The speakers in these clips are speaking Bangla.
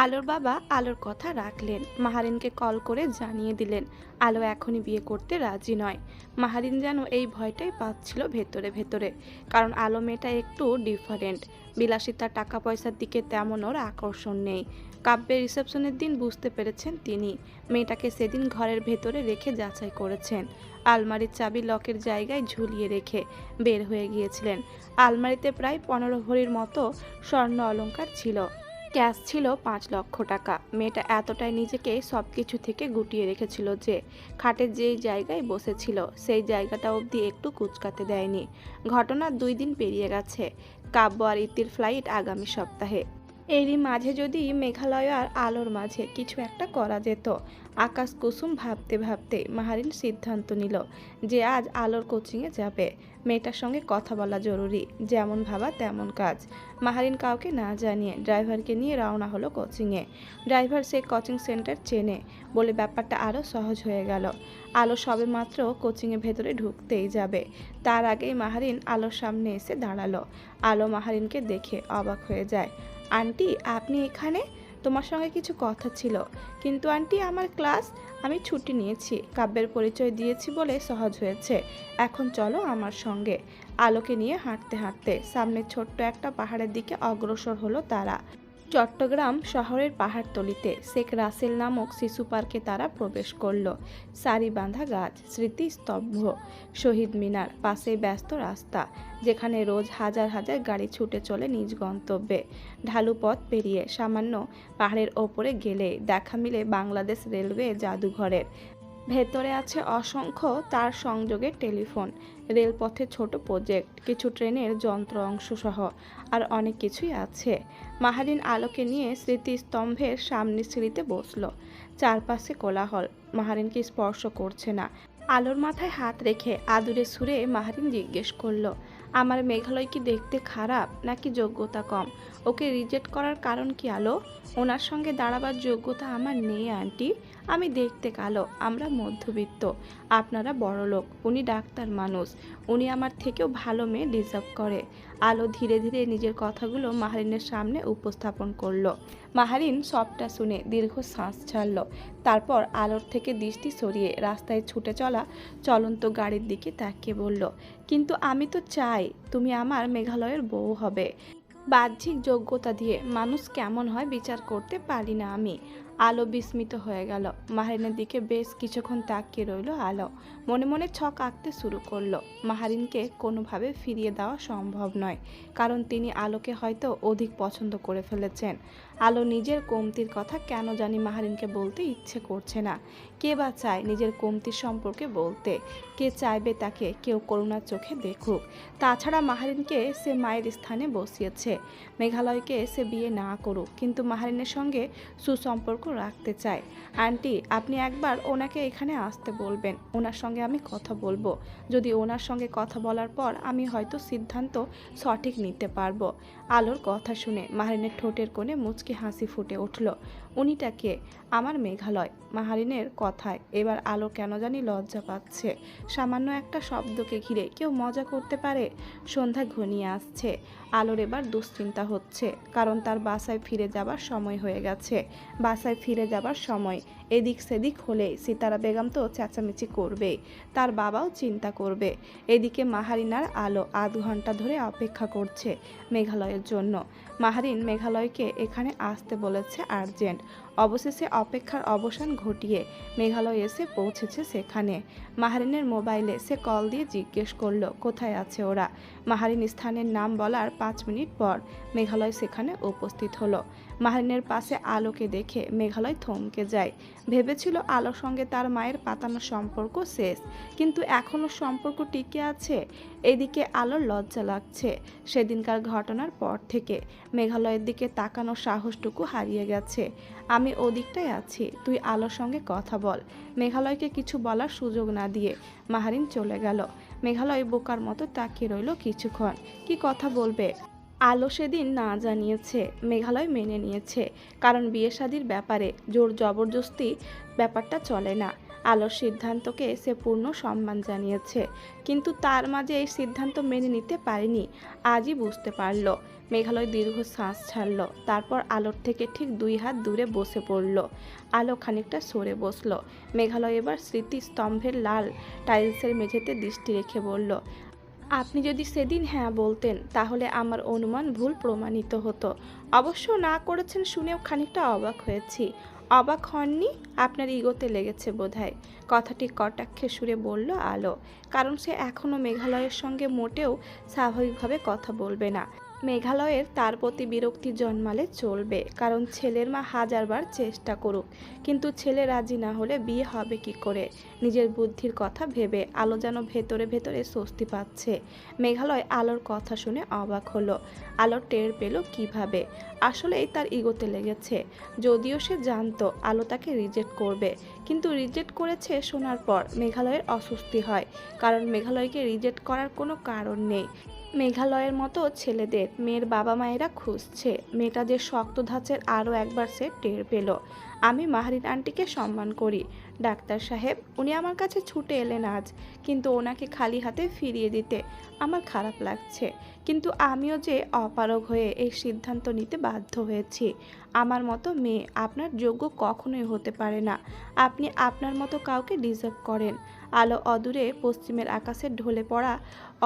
আলোর বাবা আলোর কথা রাখলেন। মাহারিনকে কল করে জানিয়ে দিলেন আলো এখনই বিয়ে করতে রাজি নয়। মাহারিন যেন এই ভয়টাই পাচ্ছিল ভেতরে ভেতরে, কারণ আলো মেয়েটা একটু ডিফারেন্ট। বিলাসিতা, টাকা পয়সার দিকে তেমন ওর আকর্ষণ নেই। কাব্যের রিসেপশনের দিন বুঝতে পেরেছেন তিনি। মেয়েটাকে সেদিন ঘরের ভেতরে রেখে যাচাই করেছেন। আলমারির চাবি লকের জায়গায় ঝুলিয়ে রেখে বের হয়ে গিয়েছিলেন। আলমারিতে প্রায় 15 ভরির মতো স্বর্ণ অলংকার ছিল। ক্যাশ ছিল 5 লক্ষ টাকা। মেয়েটা এতটাই নিজেকে সবকিছু থেকে গুটিয়ে রেখেছিল যে খাটের যেই জায়গায় বসেছিল সেই জায়গাটা অবধি একটু কুঁচকাতে দেয়নি। ঘটনার 2 দিন পেরিয়ে গেছে। কাব্য আর ইতির ফ্লাইট আগামী সপ্তাহে। এরই মাঝে যদি মেঘালয় আর আলোর মাঝে কিছু একটা করা যেত। আকাশ কুসুম ভাবতে ভাবতে মাহারিন সিদ্ধান্ত নিল যে আজ আলোর কোচিংয়ে যাবে। মেয়েটার সঙ্গে কথা বলা জরুরি, যেমন ভাবা তেমন কাজ। মাহারিন কাউকে না জানিয়ে ড্রাইভারকে নিয়ে রওনা হলো কোচিংয়ে। ড্রাইভার সে কোচিং সেন্টার চেনে বলে ব্যাপারটা আরও সহজ হয়ে গেল। আলো সবে মাত্র কোচিংয়ের ভেতরে ঢুকতেই যাবে, তার আগেই মাহারিন আলোর সামনে এসে দাঁড়ালো। আলো মাহারিনকে দেখে অবাক হয়ে যায়। আন্টি, আপনি এখানে? তোমার সঙ্গে কিছু কথা ছিল। কিন্তু আন্টি, আমার ক্লাস, আমি ছুটি নিয়েছি। কাব্যের পরিচয় দিয়েছি বলে সহজ হয়েছে। এখন চলো আমার সঙ্গে। আলোকে নিয়ে হাঁটতে হাঁটতে সামনে ছোট্ট একটা পাহাড়ের দিকে অগ্রসর হলো তারা। চট্টগ্রাম শহরের পাহাড়তলিতে শেখ রাসেল নামক শিশু পার্কে তারা প্রবেশ করলো। সারি বাঁধা গাছ, স্মৃতিস্তম্ভ, শহীদ মিনার, পাশেই ব্যস্ত রাস্তা যেখানে রোজ হাজার হাজার গাড়ি ছুটে চলে নিজ গন্তব্যে। ঢালু পথ পেরিয়ে সামান্য পাহাড়ের ওপরে গেলে দেখা মিলে বাংলাদেশ রেলওয়ে জাদুঘরের। ভেতরে আছে অসংখ্য তার সংযোগের টেলিফোন, রেলপথে ছোট প্রজেক্ট, কিছু ট্রেনের যন্ত্র অংশ সহ আর অনেক কিছুই আছে। মাহারিন আলোকে নিয়ে স্মৃতিস্তম্ভের সামনে সিঁড়িতে বসলো। চারপাশে কোলাহল, মাহারিনকে স্পর্শ করছে না। আলোর মাথায় হাত রেখে আদুরে সুরে মাহারিন জিজ্ঞেস করলো, আমার মেঘালয় কি দেখতে খারাপ নাকি যোগ্যতা কম? ওকে রিজেক্ট করার কারণ কি আলো? ওনার সঙ্গে দাঁড়াবার যোগ্যতা আমার নেই আন্টি। আমি দেখতে কালো, আমরা মধ্যবিত্ত, আপনারা বড়লোক। উনি ডাক্তার মানুষ, উনি আমার থেকেও ভালো মেয়ে ডিজার্ভ করে। আলো ধীরে ধীরে নিজের কথাগুলো মাহারিনের সামনে উপস্থাপন করলো। মাহারিন সবটা শুনে দীর্ঘ শ্বাস ছাড়ল। তারপর আলোর থেকে দৃষ্টি সরিয়ে রাস্তায় ছুটে চলা চলন্ত গাড়ির দিকে তাকিয়ে বলল, কিন্তু আমি তো চাই তুমি আমার মেঘালয়ের বউ হবে। বাহ্যিক যোগ্যতা দিয়ে মানুষ কেমন হয় বিচার করতে পারি না আমি। আলো বিস্মিত হয়ে গেল। মাহারিনের দিকে বেশ কিছুক্ষণ তাকিয়ে রইল আলো। মনে মনে ছক আঁকতে শুরু করলো। মাহারিনকে কোনোভাবে ফিরিয়ে দেওয়া সম্ভব নয়, কারণ তিনি আলোকে হয়তো অধিক পছন্দ করে ফেলেছেন। আলো নিজের কমতির কথা কেন জানি মাহারিনকে বলতে ইচ্ছে করছে না। কে বা চায় নিজের কমতির সম্পর্কে বলতে? কে চাইবে তাকে কেউ করুণার চোখে দেখুক? তাছাড়া মাহারিনকে সে মায়ের স্থানে বসিয়েছে। মেঘালয়কে সে বিয়ে না করুক, কিন্তু মাহারিনের সঙ্গে সুসম্পর্ক রাখতে চায়। আন্টি, আপনি একবার ওনাকে এখানে আসতে বলবেন, ওনার সঙ্গে আমি কথা বলবো। যদি ওনার সঙ্গে কথা বলার পর আমি হয়তো সিদ্ধান্ত সঠিক নিতে পারবো। আলোর কথা শুনে মাহারিনের ঠোঁটের কোণে মুচকি হাসি ফুটে উঠল। উনিটা কে? আমার মেঘালয়। মাহারিনের কথায় এবার আলো কেন জানি লজ্জা পাচ্ছে। সামান্য একটা শব্দকে ঘিরে কেউ মজা করতে পারে? সন্ধ্যা ঘনিয়ে আসছে। আলোর এবার দুশ্চিন্তা হচ্ছে, কারণ তার বাসায় ফিরে যাবার সময় হয়ে গেছে। বাসায় ফিরে যাবার সময় এদিক সেদিক হলে সিতারা বেগম তো চেঁচামেচি করবেই, তার বাবাও চিন্তা করবে। এদিকে মাহারিন আর আলো আধ ঘন্টা ধরে অপেক্ষা করছে মেঘালয়ের জন্য। মাহারিন মেঘালয়কে এখানে আসতে বলেছে আর্জেন্ট। অবশেষে অপেক্ষার অবসান ঘটিয়ে মেঘালয় এসে পৌঁছেছে সেখানে। মাহারিনের মোবাইলে সে কল দিয়ে জিজ্ঞেস করলো কোথায় আছে ওরা। মাহারিন স্থানের নাম বলার 5 মিনিট পর মেঘালয় সেখানে উপস্থিত হলো। মাহারিনের পাশে আলোকে দেখে মেঘালয় থমকে যায়। ভেবেছিল আলোর সঙ্গে তার মায়ের পাতানো সম্পর্ক শেষ, কিন্তু এখনও সম্পর্ক টিকে আছে। এদিকে আলোর লজ্জা লাগছে। সেদিনকার ঘটনার পর থেকে মেঘালয়ের দিকে তাকানোর সাহসটুকু হারিয়ে গেছে। আমি ওদিকটাই আছি, তুই আলোর সঙ্গে কথা বল। মেঘালয়কে কিছু বলার সুযোগ না দিয়ে মাহারিন চলে গেল। মেঘালয় বোকার মতো তাকিয়ে রইল কিছুক্ষণ। কি কথা বলবে? আলো সেদিন না জানিয়েছে, মেঘালয় মেনে নিয়েছে, কারণ বিয়ে শাদির ব্যাপারে জোর জবরদস্তি ব্যাপারটা চলে না। আলোর সিদ্ধান্তকে সে পূর্ণ সম্মান জানিয়েছে, কিন্তু তার মাঝে এই সিদ্ধান্ত মেনে নিতে পারেনি। আজই বুঝতে পারল মেঘালয় দীর্ঘ শ্বাস ছাড়ল, তারপর আলোর থেকে ঠিক 2 হাত দূরে বসে পড়ল। আলো খানিকটা সরে বসল। মেঘালয় এবার স্মৃতিস্তম্ভের লাল টাইলসের মেঝেতে দৃষ্টি রেখে বলল, আপনি যদি সেদিন হ্যাঁ বলতেন তাহলে আমার অনুমান ভুল প্রমাণিত হতো। অবশ্য না করেছেন শুনেও খানিকটা অবাক হয়েছি। অবাক হননি? আপনার ইগোতে লেগেছে বোধহয়। কথাটি কটাক্ষে সুরে বলল আলো, কারণ সে এখনও মেঘালয়ের সঙ্গে মোটেও স্বাভাবিকভাবে কথা বলবে না। মেঘালয়ের তার প্রতি বিরক্তি জন্মালে চলবে, কারণ ছেলের মা হাজারবার চেষ্টা করুক, কিন্তু ছেলে রাজি না হলে বিয়ে হবে কি করে? নিজের বুদ্ধির কথা ভেবে আলো যেন ভেতরে ভেতরে স্বস্তি পাচ্ছে। মেঘালয় আলোর কথা শুনে অবাক হলো। আলো টের পেল কিভাবে? আসলেই তার ইগোতে লেগেছে। যদিও সে জানতো আলো তাকে রিজেক্ট করবে, কিন্তু রিজেক্ট করেছে শোনার পর মেঘালয়ের অস্বস্তি হয়, কারণ মেঘালয়কে রিজেক্ট করার কোনো কারণ নেই। মেঘালয়ের মতো ছেলেদের মেয়ের বাবা মায়েরা খুঁজছে। মেয়েটা যে শক্ত ধাঁচের আরও একবার সে টের পেল। আমি মাহারিন আন্টিকে সম্মান করি ডাক্তার সাহেব, উনি আমার কাছে ছুটে এলেন আজ, কিন্তু ওনাকে খালি হাতে ফিরিয়ে দিতে আমার খারাপ লাগছে। কিন্তু আমিও যে অপারগ হয়ে এই সিদ্ধান্ত নিতে বাধ্য হয়েছি। আমার মতো মেয়ে আপনার যোগ্য কখনোই হতে পারে না। আপনি আপনার মতো কাউকে ডিজার্ভ করেন। আলো অদূরে পশ্চিমের আকাশে ঢলে পড়া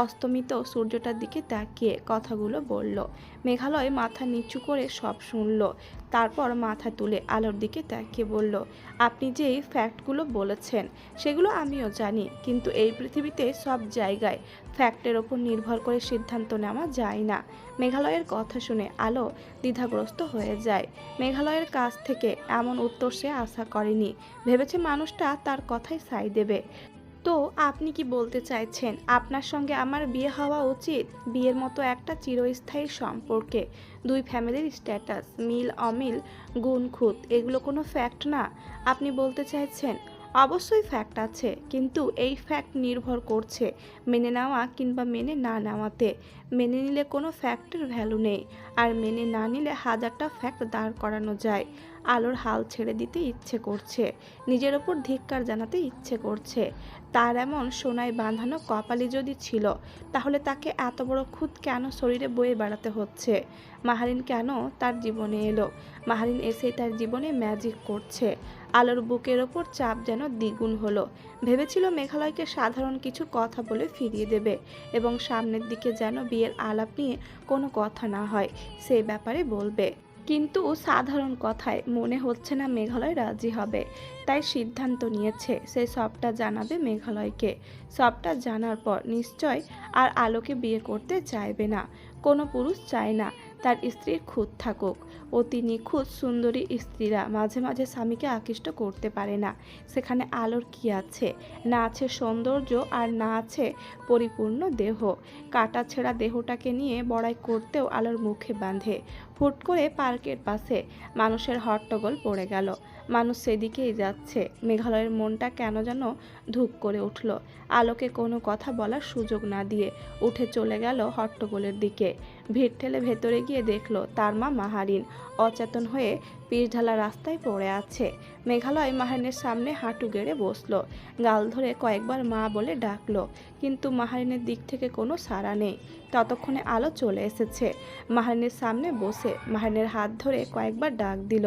অস্তমিত সূর্যটার দিকে তাকিয়ে কথাগুলো বলল। মেঘালয় মাথা নিচু করে সব শুনল, তারপর মাথা তুলে আলোর দিকে তাকিয়ে বলল, আপনি যে এই ফ্যাক্টগুলো বলেছেন সেগুলো আমিও জানি, কিন্তু এই পৃথিবীতে সব জায়গায় ফ্যাক্টের ওপর নির্ভর করে সিদ্ধান্ত নেওয়া যায় না। মেঘালয়ের কথা শুনে আলো দ্বিধাগ্রস্ত হয়ে যায়। মেঘালয়ের কাছ থেকে এমন উত্তর সে আশা করেনি। ভেবেছে মানুষটা তার কথাই সাই দেবে। তো আপনি কি বলতে চাইছেন আপনার সঙ্গে আমার বিয়ে হওয়া উচিত? বিয়ের মতো একটা চিরস্থায়ী সম্পর্কে দুই ফ্যামিলির স্ট্যাটাস, মিল অমিল, গুণ খুঁত, এগুলো কোনো ফ্যাক্ট না? আপনি বলতে চাইছেন? অবশ্যই ফ্যাক্ট আছে, কিন্তু এই ফ্যাক্ট নির্ভর করছে মেনে নেওয়া কিংবা মেনে না নেওয়াতে। মেনে নিলে কোনো ফ্যাক্টের ভ্যালু নেই, আর মেনে না নিলে হাজারটা ফ্যাক্ট দাঁড় করানো যায়। আলোর হাল ছেড়ে দিতে ইচ্ছে করছে, নিজের ওপর ধিক্কার জানাতে ইচ্ছে করছে। তার এমন সোনায় বাঁধানো কপালই যদি ছিল, তাহলে তাকে এত বড় খুঁত কেন শরীরে বয়ে বেড়াতে হচ্ছে? মাহারিন কেন তার জীবনে এলো? মাহারিন এসেই তার জীবনে ম্যাজিক করছে। আলোর বুকের ওপর চাপ যেন দ্বিগুণ হলো। ভেবেছিল মেঘালয়কে সাধারণ কিছু কথা বলে ফিরিয়ে দেবে, এবং সামনের দিকে যেন বিয়ের আলাপ নিয়ে কোনো কথা না হয় সে ব্যাপারে বলবে। কিন্তু সাধারণ কথায় মনে হচ্ছে না মেঘালয় রাজি হবে। তাই সিদ্ধান্ত নিয়েছে সে সবটা জানাবে মেঘালয়কে। সবটা জানার পর নিশ্চয় আর আলোকে বিয়ে করতে চাইবে না। কোনো পুরুষ চায় না তার স্ত্রীর খুঁত থাকুক। অতি নিখুঁত সুন্দরী স্ত্রীরা মাঝে মাঝে স্বামীকে আকৃষ্ট করতে পারে না। সেখানে আলোর কি আছে? না আছে সৌন্দর্য, আর না আছে পরিপূর্ণ দেহ। কাটা ছেঁড়া দেহটাকে নিয়ে বড়াই করতেও আলোর মুখে বাঁধে। হুট করে পার্কের পাশে মানুষের হট্টগোল পড়ে গেল। মানুষ সেদিকেই যাচ্ছে। মেঘালয়ের মনটা কেন যেন ধুক করে উঠল। আলোকে কোনো কথা বলার সুযোগ না দিয়ে উঠে চলে গেল হট্টগোলের দিকে। ভিড় ঠেলে ভেতরে গিয়ে দেখল তার মা মাহারিন অচেতন হয়ে পিচঢালা রাস্তায় পড়ে আছে। মেঘালয় মাহারিনের সামনে হাঁটু গেড়ে বসলো, গাল ধরে কয়েকবার মা বলে ডাকলো, কিন্তু মাহারিনের দিক থেকে কোনো সাড়া নেই। ততক্ষণে আলো চলে এসেছে। মাহারিনের সামনে বসে মাহারিনের হাত ধরে কয়েকবার ডাক দিল,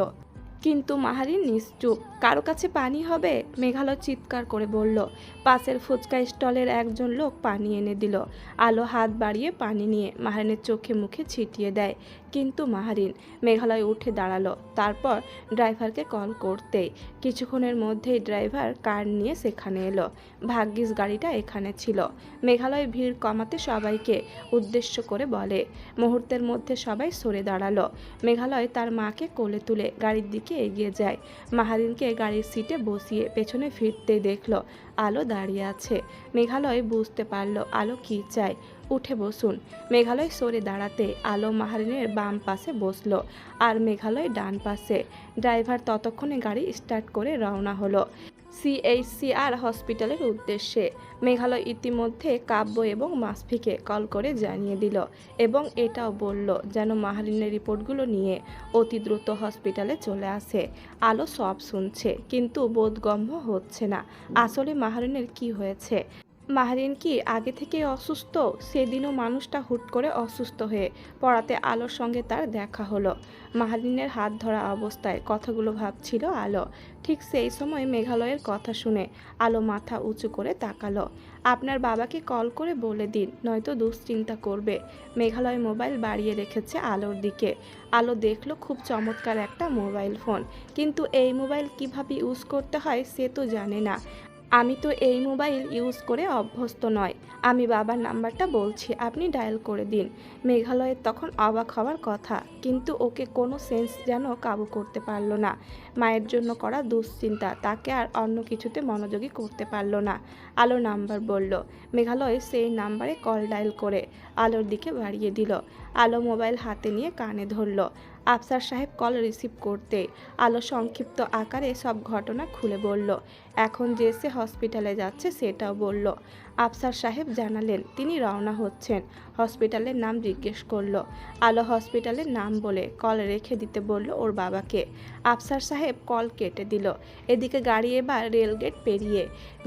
কিন্তু মাহারিন নিশ্চুপ। কারো কাছে পানি হবে? মেঘালয় চিৎকার করে বলল। পাশের ফুচকা স্টলের একজন লোক পানি এনে দিল। আলো হাত বাড়িয়ে পানি নিয়ে মাহারিনের চোখে মুখে ছিটিয়ে দেয়, কিন্তু মাহারিন। মেঘালয় উঠে দাঁড়ালো, তারপর ড্রাইভারকে কল করতেই কিছুক্ষণের মধ্যেই ড্রাইভার কার নিয়ে সেখানে এলো। ভাগ্যিস গাড়িটা এখানে ছিল। মেঘালয় ভিড় কমাতে সবাইকে উদ্দেশ্য করে বলে। মুহূর্তের মধ্যে সবাই সরে দাঁড়ালো। মেঘালয় তার মাকে কোলে তুলে গাড়ির দিকে এগিয়ে যায়। মাহারিনকে গাড়ির সিটে বসিয়ে পেছনে ফিরতে দেখলো আলো দাঁড়িয়ে আছে। মেঘালয় বুঝতে পারলো আলো কি চায়। উঠে বসুন। মেঘালয় সরে দাঁড়াতে আলো মাহারিনের বাম পাশে বসলো, আর মেঘালয় ডান পাশে। ড্রাইভার ততক্ষণে গাড়ি স্টার্ট করে রওনা হলো CHCR হসপিটালের উদ্দেশ্যে। মেঘালয় ইতিমধ্যে কাব্য এবং মাসফিকে কল করে জানিয়ে দিল, এবং এটাও বলল যেন মাহারিনের রিপোর্টগুলো নিয়ে অতি দ্রুত হসপিটালে চলে আসে। আলো সব শুনছে, কিন্তু বোধগম্য হচ্ছে না আসলে মাহারিনের কি হয়েছে। মাহরিন কি আগে থেকে অসুস্থ? সেদিনও মানুষটা হুট করে অসুস্থ হয়ে পড়াতে আলোর সঙ্গে তার দেখা হলো। মাহরিনের হাত ধরা অবস্থায় কথাগুলো ভাবছিল আলো। ঠিক সেই সময় মেঘালয়ের কথা শুনে আলো মাথা উঁচু করে তাকালো। আপনার বাবাকে কল করে বলে দিন, নয়তো দুশ্চিন্তা করবে। মেঘালয় মোবাইল বাড়িয়ে রেখেছে আলোর দিকে। আলো দেখলো খুব চমৎকার একটা মোবাইল ফোন, কিন্তু এই মোবাইল কিভাবে ইউজ করতে হয় সে তো জানে না। আমি তো এই মোবাইল ইউজ করে অভ্যস্ত নয়। আমি বাবার নাম্বারটা বলছি, আপনি ডায়াল করে দিন। মেঘালয়ের তখন অবাক হওয়ার কথা, কিন্তু ওকে কোনো সেন্স যেন কাবু করতে পারল না। মায়ের জন্য করা দুশ্চিন্তা তাকে আর অন্য কিছুতে মনোযোগী করতে পারল না। আলো নাম্বার বলল। মেঘালয় সেই নাম্বারে কল ডায়াল করে আলোর দিকে বাড়িয়ে দিল। আলো মোবাইল হাতে নিয়ে কানে ধরল। আফসার সাহেব কল রিসিভ করতে আলো সংক্ষিপ্ত আকারে সব ঘটনা খুলে বলল। এখন যে সে হসপিটালে যাচ্ছে সেটাও বলল। আফসার সাহেব জানালেন তিনি রওনা হচ্ছেন। হসপিটালের নাম জিজ্ঞেস করলো। আলো হসপিটালের নাম বলে কল রেখে দিতে বলল ওর বাবাকে। আফসার সাহেব কল কেটে দিল। এদিকে গাড়ি এবার রেলগেট পেরিয়ে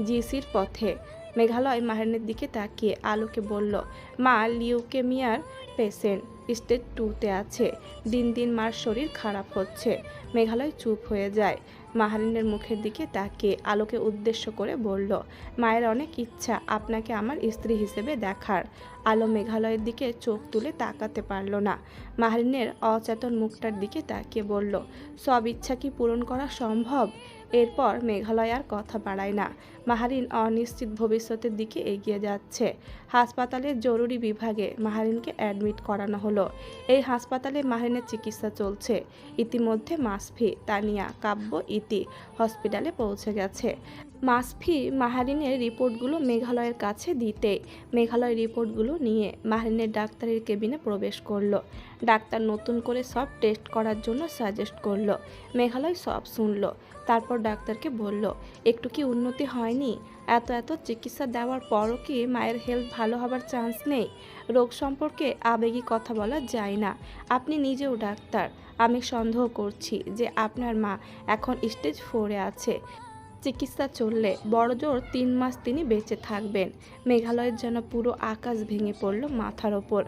জিসির পথে। মেঘালয় মাহরিনের দিকে তাকিয়ে আলোকে বলল, মা লিউকেমিয়ার পেশেন্ট, স্টেজ 2-তে আছে। দিন দিন মার শরীর খারাপ হচ্ছে। মেঘালয় চুপ হয়ে যায়। মাহরিনের মুখের দিকে তাকিয়ে আলোকে উদ্দেশ্য করে বলল, মায়ের অনেক ইচ্ছা আপনাকে আমার স্ত্রী হিসেবে দেখার। আলো মেঘালয়ের দিকে চোখ তুলে তাকাতে পারল না। মাহরিনের অচেতন মুখটার দিকে তাকিয়ে বলল, সব ইচ্ছা কি পূরণ করা সম্ভব? এরপর মেঘালয় আর কথা বাড়ায় না। মাহরিন অনিশ্চিত ভবিষ্যতের দিকে এগিয়ে যাচ্ছে। হাসপাতালের জরুরি বিভাগে মাহরিনকে অ্যাডমিট করানো হলো। এই হাসপাতালে মাহরিনের চিকিৎসা চলছে। ইতিমধ্যে মাসফি, তানিয়া, কাব্য, ইতি হসপিটালে পৌঁছে গেছে। মাসফি মাহরিনের রিপোর্টগুলো মেঘালয়ের কাছে দিতে মেঘালয় রিপোর্টগুলো নিয়ে মাহরিনের ডাক্তারের কেবিনে প্রবেশ করলো। ডাক্তার নতুন করে সব টেস্ট করার জন্য সাজেস্ট করলো। মেঘালয় সব শুনলো। তারপর ডাক্তারকে বলল, একটু কি উন্নতি হয়নি? এত এত চিকিৎসা দেওয়ার পরও কি মায়ের হেলথ ভালো হবার চান্স নেই? রোগ সম্পর্কে আবেগী কথা বলা যায় না। আপনি নিজেও ডাক্তার। আমি সন্দেহ করছি যে আপনার মা এখন স্টেজ 4-এ আছে। চিকিৎসা চললে বড়জোর 3 মাস তিনি বেঁচে থাকবেন। মেঘালয়ের যেন পুরো আকাশ ভেঙে পড়ল মাথার ওপর।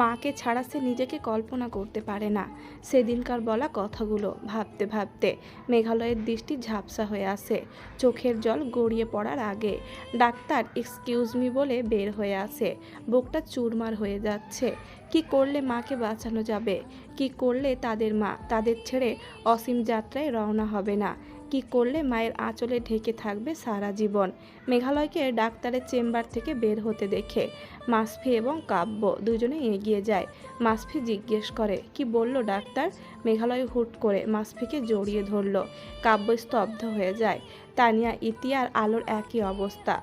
মাকে ছাড়া সে নিজেকে কল্পনা করতে পারে না। সেদিনকার বলা কথাগুলো ভাবতে ভাবতে মেঘালয়ের দৃষ্টি ঝাপসা হয়ে আসে। চোখের জল গড়িয়ে পড়ার আগে ডাক্তার এক্সকিউজ মি বলে বের হয়ে আসে। বুকটা চুরমার হয়ে যাচ্ছে। কি করলে মাকে বাঁচানো যাবে? কি করলে তাদের মা তাদের ছেড়ে অসীম যাত্রায় রওনা হবে না? কি করলে মায়ের আঁচলে ঢেকে থাকবে সারা জীবন? মেঘালয়কে ডাক্তারের চেম্বার থেকে বের হতে দেখে মাসফি এবং কাব্য দুজনে এগিয়ে যায়। মাসফি জিজ্ঞেস করে, কি বলল ডাক্তার? মেঘালয় হুট করে মাসফিকে জড়িয়ে ধরল। কাব্য স্তব্ধ হয়ে যায়। তানিয়া, ইতি আর আলোর একই অবস্থা।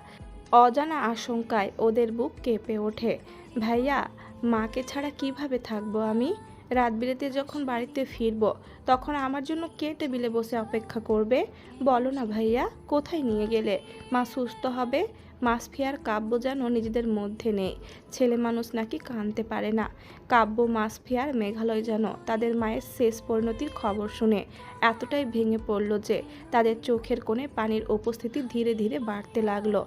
অজানা আশঙ্কায় ওদের বুক কেঁপে ওঠে। ভাইয়া, মাকে ছাড়া কিভাবে থাকবো আমি? রাত বিরেতে যখন বাড়িতে ফিরবো তখন আমার জন্য কে টেবিলে বসে অপেক্ষা করবে? বলো না ভাইয়া, কোথায় নিয়ে গেলে মা সুস্থ হবে? মাসফি আর কাব্য যেন নিজেদের মধ্যে নেই। ছেলে মানুষ নাকি কাঁদতে পারে না। কাব্য, মাসফি আর মেঘালয় যেন তাদের মায়ের শেষ পরিণতির খবর শুনে এতটাই ভেঙে পড়ল যে তাদের চোখের কোণে পানির উপস্থিতি ধীরে ধীরে বাড়তে লাগলো।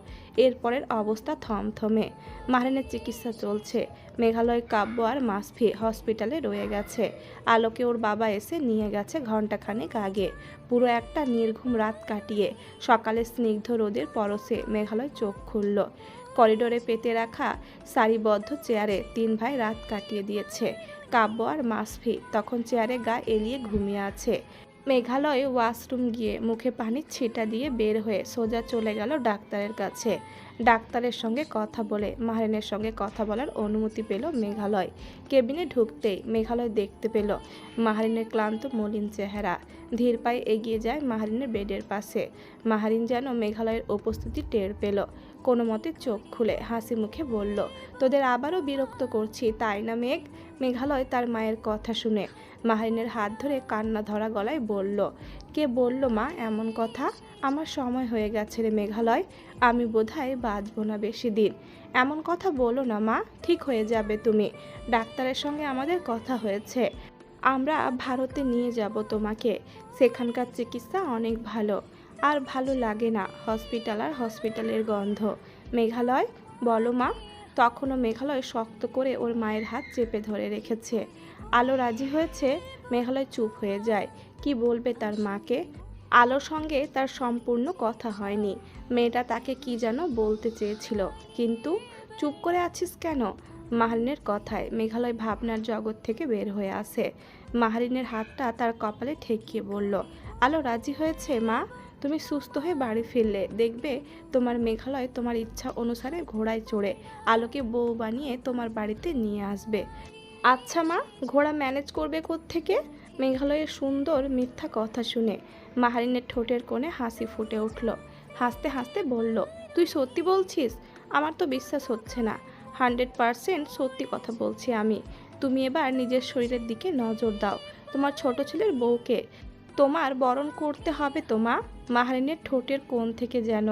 এরপরের অবস্থা থমথমে। মাহরিনের চিকিৎসা চলছে। মেঘালয়, কাব্য আর মাসফি হসপিটালে রয়ে গেছে। আলোকে ওর বাবা এসে নিয়ে গেছে ঘণ্টাখানেক আগে। পুরো একটা নির্ঘুম রাত কাটিয়ে সকালে স্নিগ্ধ রোদের পরশে মেঘালয় চোখ খুলল। করিডোরে পেতে রাখা সারিবদ্ধ চেয়ারে 3 ভাই রাত কাটিয়ে দিয়েছে। কাব্য আর মাসফি তখন চেয়ারে গা এলিয়ে ঘুমিয়ে আছে। মেঘালয় ওয়াশরুম গিয়ে মুখে পানির ছিটা দিয়ে বের হয়ে সোজা চলে গেল ডাক্তারের কাছে। ডাক্তারের সঙ্গে কথা বলে মাহরিনের সঙ্গে কথা বলার অনুমতি পেল মেঘালয়। কেবিনে ঢুকতেই মেঘালয় দেখতে পেল মাহরিনের ক্লান্ত মলিন চেহারা। ধীর পায়ে এগিয়ে যায় মাহরিনের বেডের পাশে। মাহরিন যেন মেঘালয়ের উপস্থিতি টের পেল। কোনো মতে চোখ খুলে হাসি মুখে বলল, তোদের আবারও বিরক্ত করছি তাই না মেঘ? মেঘালয় তার মায়ের কথা শুনে মাহরিনের হাত ধরে কান্না ধরা গলায় বলল, কে বলল মা এমন কথা? আমার সময় হয়ে গেছে রে মেঘালয়। আমি বোধহয় বাঁচব না বেশি দিন। এমন কথা বলো না মা, ঠিক হয়ে যাবে তুমি। ডাক্তারের সঙ্গে আমাদের কথা হয়েছে। আমরা ভারতে নিয়ে যাব তোমাকে। সেখানকার চিকিৎসা অনেক ভালো। আর ভালো লাগে না হসপিটাল আর হসপিটালের গন্ধ। মেঘালয়, বলো মা। তখনও মেঘালয় শক্ত করে ওর মায়ের হাত চেপে ধরে রেখেছে। আলো রাজি হয়েছে। মেঘালয় চুপ হয়ে যায়। কি বলবে তার মাকে? আলোর সঙ্গে তার সম্পূর্ণ কথা হয়নি। মেয়েটা তাকে কি যেন বলতে চেয়েছিল, কিন্তু চুপ করে আছিস কেন? মাহারিনের কথায় মেঘালয় ভাবনার জগৎ থেকে বের হয়ে আসে। মাহারিনের হাতটা তার কপালে ঠেকিয়ে বলল, আলো রাজি হয়েছে মা। তুমি সুস্থ হয়ে বাড়ি ফিরলে দেখবে তোমার মেঘালয় তোমার ইচ্ছা অনুসারে ঘোড়ায় চড়ে আলোকে বউ বানিয়ে তোমার বাড়িতে নিয়ে আসবে। আচ্ছা মা, ঘোড়া ম্যানেজ করবে কোত্থেকে? মেঘালয়ের সুন্দর মিথ্যা কথা শুনে মাহারিনের ঠোঁটের কোণে হাসি ফুটে উঠল। হাসতে হাসতে বলল, তুই সত্যি বলছিস? আমার তো বিশ্বাস হচ্ছে না। 100% সত্যি কথা বলছি আমি। তুমি এবার নিজের শরীরের দিকে নজর দাও। তোমার ছোট ছেলের বউকে তোমার বরণ করতে হবে তো মা। মাহারিনের ঠোঁটের কোণ থেকে যেন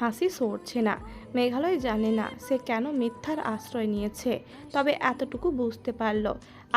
হাসি সরছে না। মেঘালয় জানে না সে কেন মিথ্যার আশ্রয় নিয়েছে, তবে এতটুকু বুঝতে পারল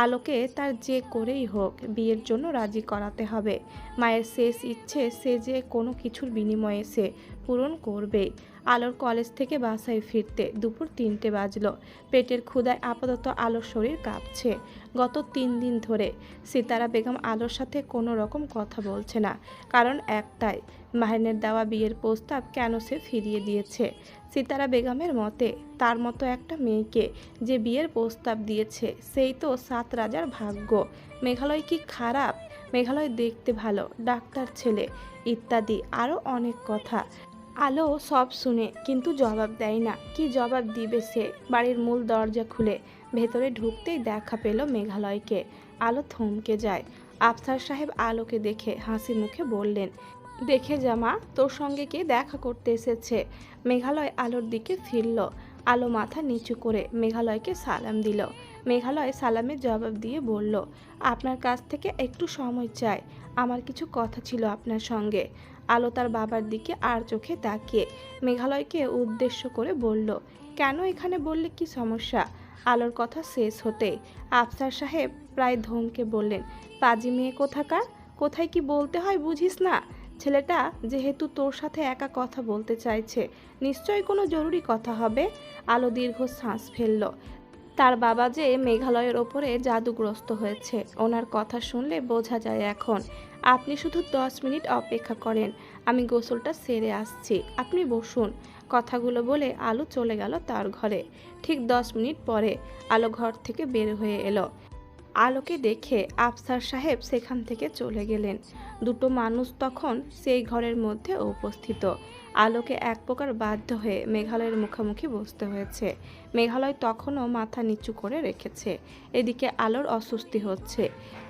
আলোকে তার যে করেই হোক বিয়ের জন্য রাজি করাতে হবে। মায়ের শেষ ইচ্ছে সে যে কোনো কিছুর বিনিময়ে সে পূরণ করবেই। আলোর কলেজ থেকে বাসায় ফিরতে দুপুর 3টে বাজলো। পেটের ক্ষুধায় আপাতত আলোর শরীর কাঁপছে। গত 3 দিন ধরে সিতারা বেগম আলোর সাথে কোনো রকম কথা বলছে না। কারণ একটাই, মাহিনের দেওয়া বিয়ের প্রস্তাব কেন সে ফিরিয়ে দিয়েছে। সিতারা বেগমের মতে তার মতো একটা মেয়েকে যে বিয়ের প্রস্তাব দিয়েছে সেই তো 7 রাজার ভাগ্য। মেঘালয় কি খারাপ? মেঘালয় দেখতে ভালো, ডাক্তার ছেলে, ইত্যাদি আরও অনেক কথা। আলো সব শুনে কিন্তু জবাব দেয় না। কি জবাব দিবে সে? বাড়ির মূল দরজা খুলে ভেতরে ঢুকতেই দেখা পেল মেঘালয়কে। আলো থমকে যায়। আফসার সাহেব আলোকে দেখে হাসি মুখে বললেন, দেখে যা মা, তোর সঙ্গে কে দেখা করতে এসেছে। মেঘালয় আলোর দিকে ফিরল। আলো মাথা নিচু করে মেঘালয়কে সালাম দিল। মেঘালয় সালামের জবাব দিয়ে বলল, আপনার কাছ থেকে একটু সময় চাই, আমার কিছু কথা ছিল আপনার সঙ্গে। আলো তার বাবার দিকে আর চোখে তাকিয়ে মেঘালয়কে উদ্দেশ্য করে বলল, কেন এখানে বললে কি সমস্যা? আলোর কথা শেষ হতেই আফসার সাহেব প্রায় ধমকে বললেন, পাজি মেয়ে কোথাকার, কোথায় কি বলতে হয় বুঝিস না? ছেলেটা যেহেতু তোর সাথে একা কথা বলতে চাইছে, নিশ্চয়ই কোনো জরুরি কথা হবে। আলো দীর্ঘ শ্বাস ফেলল। তার বাবা যে মেঘালয়ের ওপরে জাদুগ্রস্ত হয়েছে, ওনার কথা শুনলে বোঝা যায় এখন। আপনি শুধু 10 মিনিট অপেক্ষা করেন, আমি গোসলটা সেরে আসছি, আপনি বসুন। কথাগুলো বলে আলো চলে গেল তার ঘরে। ঠিক 10 মিনিট পরে আলো ঘর থেকে বের হয়ে এলো। আলোকে দেখে আফসার সাহেব সেখান থেকে চলে গেলেন। দুটো মানুষ তখন সেই ঘরের মধ্যে উপস্থিত। আলোকে এক প্রকার বাধ্য হয়ে মেঘালয়ের মুখোমুখি বসতে হয়েছে। মেঘালয় তখনও মাথা নিচু করে রেখেছে। এদিকে আলোর অস্বস্তি হচ্ছে,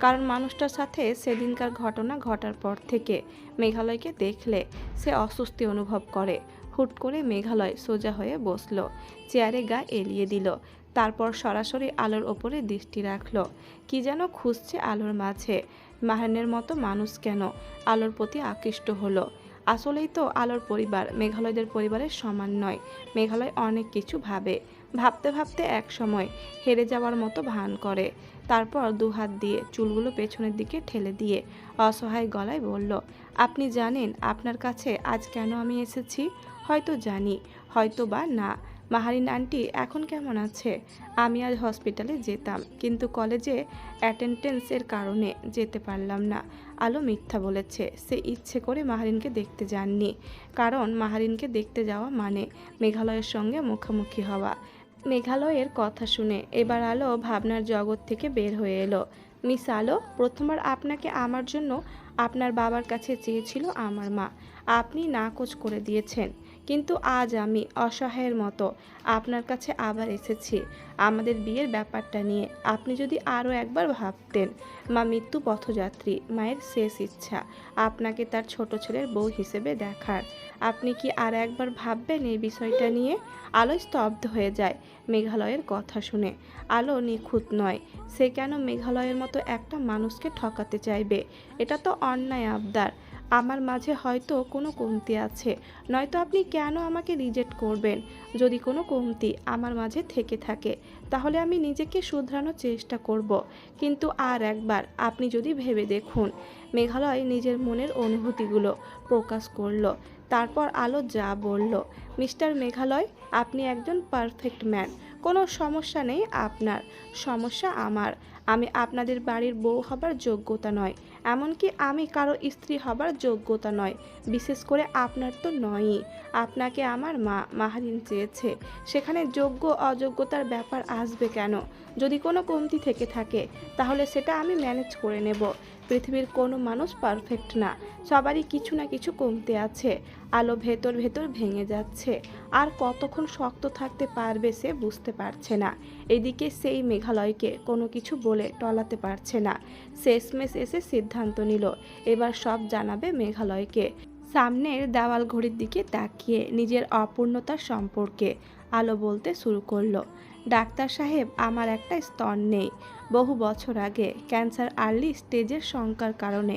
কারণ মানুষটার সাথে সেদিনকার ঘটনা ঘটার পর থেকে মেঘালয়কে দেখলে সে অস্বস্তি অনুভব করে। হুট করে মেঘালয় সোজা হয়ে বসলো, চেয়ারে গা এলিয়ে দিল। তারপর সরাসরি আলোর ওপরে দৃষ্টি রাখলো। কি যেন খুঁজছে আলোর মাঝে। মাহানের মতো মানুষ কেন আলোর প্রতি আকৃষ্ট হলো? আসলেই তো আলোর পরিবার মেঘালয়দের পরিবারের সমান নয়। মেঘালয় অনেক কিছু ভাবে, ভাবতে ভাবতে এক সময় হেরে যাওয়ার মতো ভান করে। তারপর দুহাত দিয়ে চুলগুলো পেছনের দিকে ঠেলে দিয়ে অসহায় গলায় বলল, আপনি জানেন আপনার কাছে আজ কেন আমি এসেছি? হয়তো জানি, হয়তো বা না। মাহারিন আন্টি এখন কেমন আছে? আমি আজ হসপিটালে যেতাম, কিন্তু কলেজে অ্যাটেন্ডেন্সের কারণে যেতে পারলাম না। আলো মিথ্যা বলেছে। সে ইচ্ছে করে মাহারিনকে দেখতে যাননি, কারণ মাহারিনকে দেখতে যাওয়া মানে মেঘালয়ের সঙ্গে মুখোমুখি হওয়া। মেঘালয়ের কথা শুনে এবার আলো ভাবনার জগৎ থেকে বের হয়ে এলো। মিস আলো, প্রথমবার আপনাকে আমার জন্য আপনার বাবার কাছে চেয়েছিল আমার মা, আপনি নাকচ করে দিয়েছেন। কিন্তু আজ আমি অসহায়ের মতো আপনার কাছে আবার এসেছি আমাদের বিয়ের ব্যাপারটা নিয়ে। আপনি যদি আরও একবার ভাবতেন। মা মৃত্যু পথযাত্রী, মায়ের শেষ ইচ্ছা আপনাকে তার ছোট ছেলের বউ হিসেবে দেখার। আপনি কি আর একবার ভাববেন এই বিষয়টা নিয়ে? আলো স্তব্ধ হয়ে যায় মেঘালয়ের কথা শুনে। আলো নিখুঁত নয়, সে কেন মেঘালয়ের মতো একটা মানুষকে ঠকাতে চাইবে? এটা তো অন্যায় আবদার। আমার মাঝে হয়তো কোনো কমতি আছে, নয়তো আপনি কেন আমাকে রিজেক্ট করবেন? যদি কোনো কমতি আমার মাঝে থেকে থাকে তাহলে আমি নিজেকে শুধরানোর চেষ্টা করব। কিন্তু আর একবার আপনি যদি ভেবে দেখুন, মেঘালয় নিজের মনের অনুভূতিগুলো প্রকাশ করলো। তারপর আলো যা বলল, মিস্টার মেঘালয়, আপনি একজন পারফেক্ট ম্যান। কোনো সমস্যা নেই আপনার, সমস্যা আমার। আমি আপনাদের বাড়ির বউ হবার যোগ্যতা নয়, এমনকি আমি কারো স্ত্রী হবার যোগ্যতা নয়, বিশেষ করে আপনার তো নয়ই। আপনাকে আমার মা মাহারিন চেয়েছে, সেখানে যোগ্য অযোগ্যতার ব্যাপার আসবে কেন? যদি কোনো কমতি থেকে থাকে তাহলে সেটা আমি ম্যানেজ করে নেব। পৃথিবীর কোনো মানুষ পারফেক্ট না, সবারই কিছু না কিছু কমতি আছে। আলো ভেতর ভেতর ভেঙে যাচ্ছে, আর কতক্ষণ শক্ত থাকতে পারবে সে বুঝতে পারছে না। এদিকে সেই মেঘালয়কে কোনো কিছু বলে টলাতে পারছে না। শেষমেশ এসে সিদ্ধান্ত নিল এবার সব জানাবে মেঘালয়কে। সামনের দেওয়াল ঘড়ির দিকে তাকিয়ে নিজের অপূর্ণতা সম্পর্কে আলো বলতে শুরু করলো, ডাক্তার সাহেব, আমার একটা স্তন নেই। বহু বছর আগে ক্যান্সার আর্লি স্টেজের শঙ্কার কারণে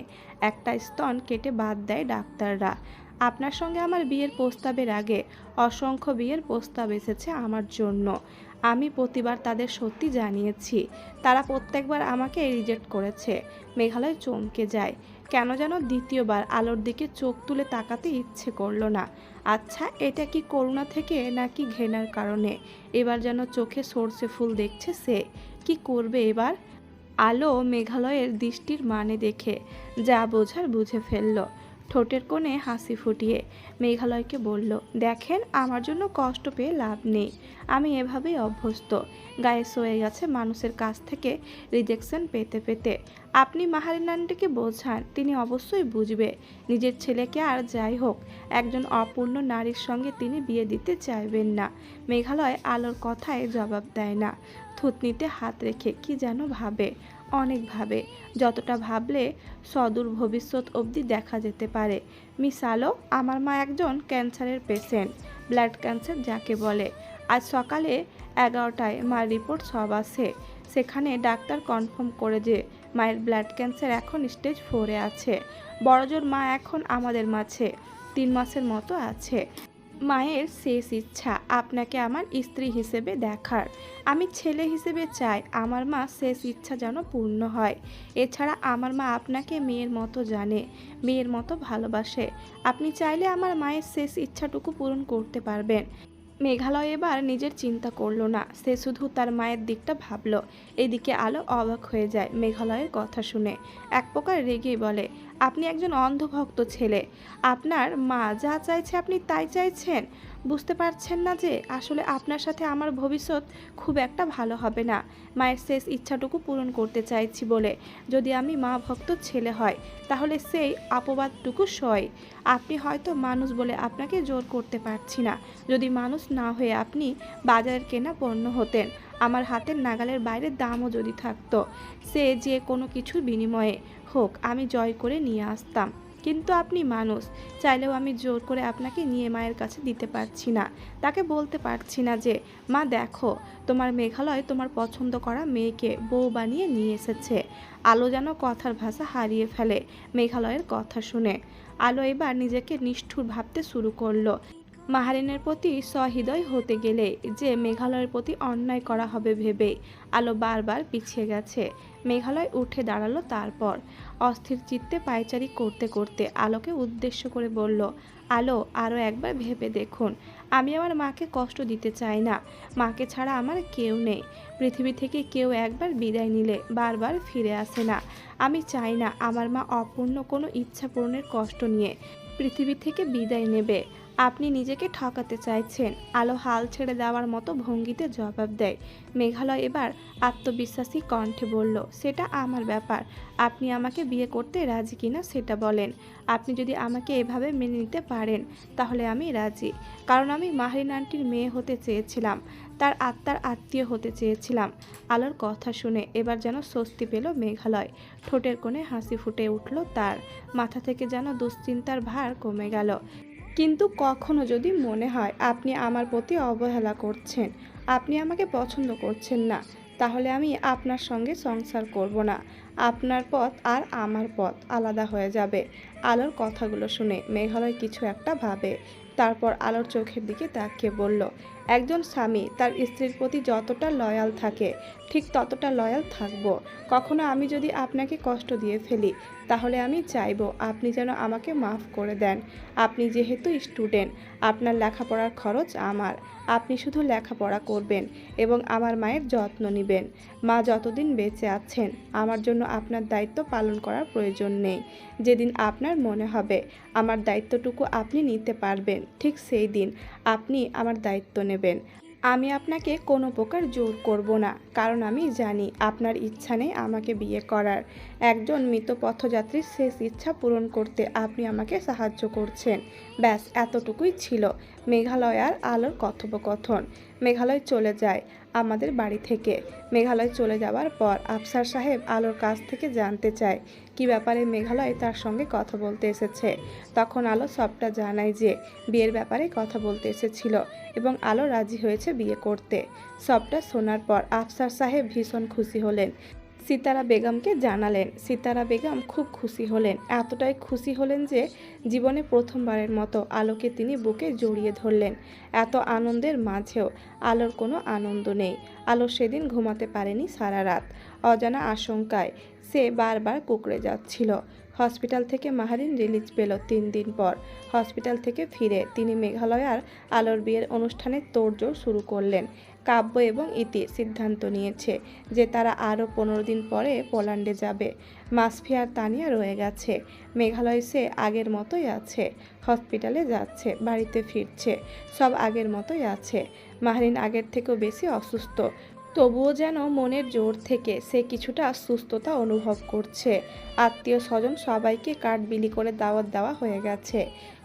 একটা স্তন কেটে বাদ দেয় ডাক্তাররা। আপনার সঙ্গে আমার বিয়ের প্রস্তাবের আগে অসংখ্য বিয়ের প্রস্তাব এসেছে আমার জন্য। আমি প্রতিবার তাদের সত্যি জানিয়েছি, তারা প্রত্যেকবার আমাকে রিজেক্ট করেছে। মেঘালয় চমকে যায়, কেন যেন দ্বিতীয়বার আলোর দিকে চোখ তুলে তাকাতে ইচ্ছে করলো না। আচ্ছা, এটা কি করুণা থেকে নাকি ঘৃণার কারণে? এবার যেন চোখে সর্ষে ফুল দেখছে সে। কি করবে এবার? আলো মেঘালয়ের দৃষ্টির মানে দেখে যা বোঝার বুঝে ফেলল। ঠোঁটের কোণে হাসি ফুটিয়ে মেঘালয়কে বলল, দেখেন, আমার জন্য কষ্ট পেয়ে লাভ নেই। আমি এভাবেই অভ্যস্ত, গায়ে সয়ে গেছে মানুষের কাছ থেকে রিজেকশন পেতে পেতে। আপনি মাহারিন আন্টিকে বোঝান, তিনি অবশ্যই বুঝবে। নিজের ছেলেকে আর যাই হোক একজন অপূর্ণ নারীর সঙ্গে তিনি বিয়ে দিতে চাইবেন না। মেঘালয় আলোর কথায় জবাব দেয় না। থুতনিতে হাত রেখে কি যেন ভাবে, অনেক ভাবে, যতটা ভাবলে সদূর ভবিষ্যৎ অবধি দেখা যেতে পারে। মিস আলো, আমার মা একজন ক্যান্সারের পেশেন্ট, ব্লাড ক্যান্সার যাকে বলে। আজ সকালে 11টায় মার রিপোর্ট সব আসে। সেখানে ডাক্তার কনফার্ম করে যে মায়ের ব্লাড ক্যান্সার এখন স্টেজ 4-এ আছে। বড়জোর মা এখন আমাদের মাঝে 3 মাসের মতো আছে। মায়ের শেষ ইচ্ছা আপনাকে আমার স্ত্রী হিসেবে দেখার। আমি ছেলে হিসেবে চাই আমার মা শেষ ইচ্ছা যেন পূর্ণ হয়। এছাড়া আমার মা আপনাকে মেয়ের মতো জানে, মেয়ের মতো ভালোবাসে। আপনি চাইলে আমার মায়ের শেষ ইচ্ছাটুকু পূরণ করতে পারবেন। মেঘালয় এবার নিজের চিন্তা করলো না, সে শুধু তার মায়ের দিকটা ভাবলো। এদিকে আলো অবাক হয়ে যায় মেঘালয়ের কথা শুনে, এক প্রকার রেগেই বলে, আপনি একজন অন্ধভক্ত ছেলে। আপনার মা যা চাইছে আপনি তাই চাইছেন। বুঝতে পারছেন না যে আসলে আপনার সাথে আমার ভবিষ্যৎ খুব একটা ভালো হবে না। মায়ের শেষ ইচ্ছাটুকু পূরণ করতে চাইছি বলে যদি আমি মা ভক্ত ছেলে হয় তাহলে সেই অপবাদটুকু সয়। আপনি হয়তো মানুষ বলে আপনাকে জোর করতে পারছি না। যদি মানুষ না হয়ে আপনি বাজারের কেনা পণ্য হতেন, আমার হাতের নাগালের বাইরে দামও যদি থাকতো, সে যে কোনো কিছুর বিনিময়ে হোক আমি জয় করে নিয়ে আসতাম। কিন্তু আপনি মানুষ, চাইলেও আমি জোর করে আপনাকে নিয়ে মায়ের কাছে দিতে পারছি না। তাকে বলতে পারছি না যে মা দেখো, তোমার মেঘালয় তোমার পছন্দ করা মেয়েকে বউ বানিয়ে নিয়ে এসেছে। আলো যেন কথার ভাষা হারিয়ে ফেলে মেঘালয়ের কথা শুনে। আলো এবার নিজেকে নিষ্ঠুর ভাবতে শুরু করলো। মাহারিনের প্রতি সহৃদয় হতে গেলে যে মেঘালয়ের প্রতি অন্যায় করা হবে ভেবেই আলো বারবার পিছিয়ে গেছে। মেঘালয় উঠে দাঁড়ালো, তারপর অস্থির চিত্তে পায়চারি করতে করতে আলোকে উদ্দেশ্য করে বলল, আলো, আরও একবার ভেবে দেখুন। আমি আমার মাকে কষ্ট দিতে চাই না। মাকে ছাড়া আমার কেউ নেই। পৃথিবী থেকে কেউ একবার বিদায় নিলে বারবার ফিরে আসে না। আমি চাই না আমার মা অপূর্ণ কোনো ইচ্ছা পূরণের কষ্ট নিয়ে পৃথিবী থেকে বিদায় নেবে। আপনি নিজেকে ঠকাতে চাইছেন। আলো হাল ছেড়ে দেওয়ার মতো ভঙ্গিতে জবাব দেয়। মেঘালয় এবার আত্মবিশ্বাসী কণ্ঠে বলল, সেটা আমার ব্যাপার। আপনি আমাকে বিয়ে করতে রাজি কিনা সেটা বলেন। আপনি যদি আমাকে এভাবে মেনে নিতে পারেন তাহলে আমি রাজি। কারণ আমি মাহরিন আন্টির মেয়ে হতে চেয়েছিলাম, তার আত্মার আত্মীয় হতে চেয়েছিলাম। আলোর কথা শুনে এবার যেন স্বস্তি পেল মেঘালয়। ঠোঁটের কোণে হাসি ফুটে উঠল তার, মাথা থেকে যেন দুশ্চিন্তার ভার কমে গেল। কিন্তু কখনো যদি মনে হয় আপনি আমার প্রতি অবহেলা করছেন, আপনি আমাকে পছন্দ করছেন না, তাহলে আমি আপনার সঙ্গে সংসার করব না। আপনার পথ আর আমার পথ আলাদা হয়ে যাবে। আলোর কথাগুলো শুনে মেঘালয় কিছু একটা ভাবে। তারপর আলোর চোখের দিকে তাকিয়ে বলল, একজন স্বামী তার স্ত্রীর প্রতি যতটা লয়াল থাকে ঠিক ততটা লয়াল থাকবো। কখনো আমি যদি আপনাকে কষ্ট দিয়ে ফেলি তাহলে আমি চাইবো আপনি যেন আমাকে মাফ করে দেন। আপনি যেহেতু স্টুডেন্ট, আপনার লেখাপড়ার খরচ আমার। আপনি শুধু লেখাপড়া করবেন এবং আমার মায়ের যত্ন নেবেন। মা যতদিন বেঁচে আছেন আমার জন্য আপনার দায়িত্ব পালন করার প্রয়োজন নেই। যেদিন আপনার মনে হবে আমার দায়িত্বটুকু আপনি নিতে পারবেন ঠিক সেই দিন আপনি আমার দায়িত্ব নেবেন। আমি আপনাকে কোনো প্রকার জোর করব না, কারণ আমি জানি আপনার ইচ্ছা নেই আমাকে বিয়ে করার। একজন মৃত পথযাত্রীর শেষ ইচ্ছা পূরণ করতে আপনি আমাকে সাহায্য করছেন। ব্যাস এতটুকুই ছিল মেঘালয় আর আলোর কথোপকথন। মেঘালয় চলে যায় আমাদের বাড়ি থেকে। মেঘালয় চলে যাওয়ার পর আফসার সাহেব আলোর কাছ থেকে জানতে চায় কী ব্যাপারে মেঘালয় তার সঙ্গে কথা বলতে এসেছে। তখন আলো সবটা জানায় যে বিয়ের ব্যাপারে কথা বলতে এসেছিল এবং আলো রাজি হয়েছে বিয়ে করতে। সবটা শোনার পর আফসার সাহেব ভীষণ খুশি হলেন। সিতারা বেগমকে জানালেন। সিতারা বেগম খুব খুশি হলেন, এতটাই খুশি হলেন যে জীবনে প্রথমবারের মতো আলোকে তিনি বুকে জড়িয়ে ধরলেন। এত আনন্দের মাঝেও আলোর কোনো আনন্দ নেই। আলো সেদিন ঘুমাতে পারেনি সারা রাত। অজানা আশঙ্কায় সে বারবার কুঁকড়ে যাচ্ছিল। হসপিটাল থেকে মাহারিন রিলিজ পেল 3 দিন পর। হসপিটাল থেকে ফিরে তিনি মেঘালয় আর আলোর বিয়ের অনুষ্ঠানের তোড়জোড় শুরু করলেন। কাব্য এবং ইতি সিদ্ধান্ত নিয়েছে যে তারা আরও 15 দিন পরে পোল্যান্ডে যাবে। মাসফি আর তানিয়া রয়ে গেছে। মেঘালয় সে আগের মতোই আছে। হসপিটালে যাচ্ছে, বাড়িতে ফিরছে, সব আগের মতোই আছে। মাহরিন আগের থেকেও বেশি অসুস্থ, তবুও যেন মনের জোর থেকে সে কিছুটা সুস্থতা অনুভব করছে। আত্মীয় স্বজন সবাইকে কার্ড বিলি করে দাওয়াত দেওয়া হয়ে গেছে।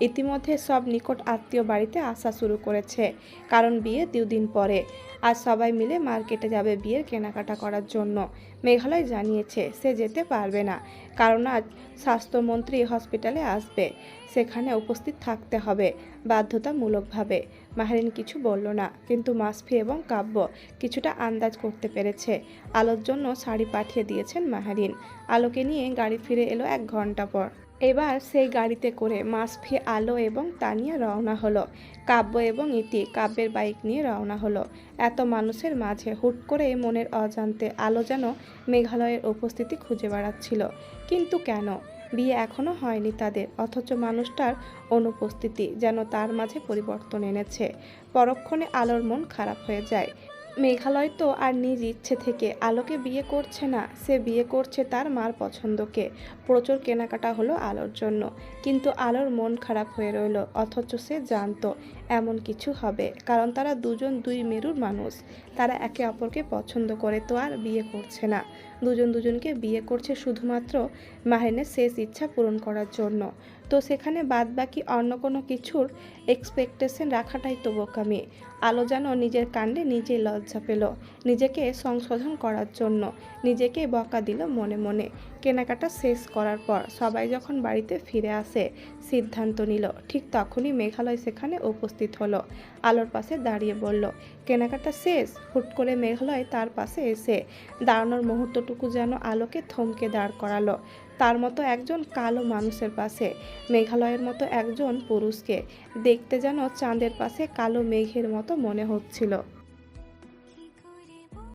ইতিমধ্যে সব নিকট আত্মীয় বাড়িতে আসা শুরু করেছে, কারণ বিয়ে 2 দিন পরে। আজ সবাই মিলে মার্কেটে যাবে বিয়ের কেনাকাটা করার জন্য। মেঘালয় জানিয়েছে সে যেতে পারবে না, কারণ আজ স্বাস্থ্যমন্ত্রী হসপিটালে আসবে, সেখানে উপস্থিত থাকতে হবে বাধ্যতামূলকভাবে। মাহরিন কিছু বলল না, কিন্তু মাসফি এবং কাব্য কিছুটা আন্দাজ করতে পেরেছে। আলোর জন্য শাড়ি পাঠিয়ে দিয়েছেন মাহরিন। আলোকে নিয়ে গাড়ি ফিরে এলো 1 ঘন্টা পর। এবার সেই গাড়িতে করে মাসফি, আলো এবং তানিয়া রওনা হলো। কাব্য এবং ইতি কাব্যের বাইক নিয়ে রওনা হলো। এত মানুষের মাঝে হুট করে মনের অজান্তে আলো যেন মেঘালয়ের উপস্থিতি খুঁজে বেড়াচ্ছিল। কিন্তু কেন? বিয়ে এখনও হয়নি তাদের, অথচ মানুষটার অনুপস্থিতি যেন তার মাঝে পরিবর্তন এনেছে। পরক্ষণে আলোর মন খারাপ হয়ে যায়। মেঘালয় তো আর নিজ ইচ্ছে থেকে আলোকে বিয়ে করছে না, সে বিয়ে করছে তার মার পছন্দকে। প্রচুর কেনাকাটা হলো আলোর জন্য, কিন্তু আলোর মন খারাপ হয়ে রইল। অথচ সে জানতো এমন কিছু হবে, কারণ তারা দুজন 2 মেরুর মানুষ। তারা একে অপরকে পছন্দ করে তো আর বিয়ে করছে না। দুজন দুজনকে বিয়ে করছে শুধুমাত্র মাহিনের শেষ ইচ্ছা পূরণ করার জন্য। তো সেখানে বাদ বাকি অন্য কোনো কিছুর এক্সপেকটেশন রাখাটাই তো বোকামি। আলো যেন নিজের কাণ্ডে নিজেই লজ্জা পেল। নিজেকে সংশোধন করার জন্য নিজেকে বকা দিল মনে মনে। কেনাকাটা শেষ করার পর সবাই যখন বাড়িতে ফিরে আসে, সিদ্ধান্ত নিল, ঠিক তখনই মেঘালয় সেখানে উপস্থিত হলো। আলোর পাশে দাঁড়িয়ে বলল, কেনাকাটা শেষ? হুট করে মেঘালয় তার পাশে এসে দাঁড়ানোর মুহূর্তটুকু যেন আলোকে থমকে দাঁড় করালো। তার মতো একজন কালো মানুষের পাশে মেঘালয়ের মতো একজন পুরুষকে দেখতে যেন চাঁদের পাশে কালো মেঘের মতো মনে হচ্ছিল।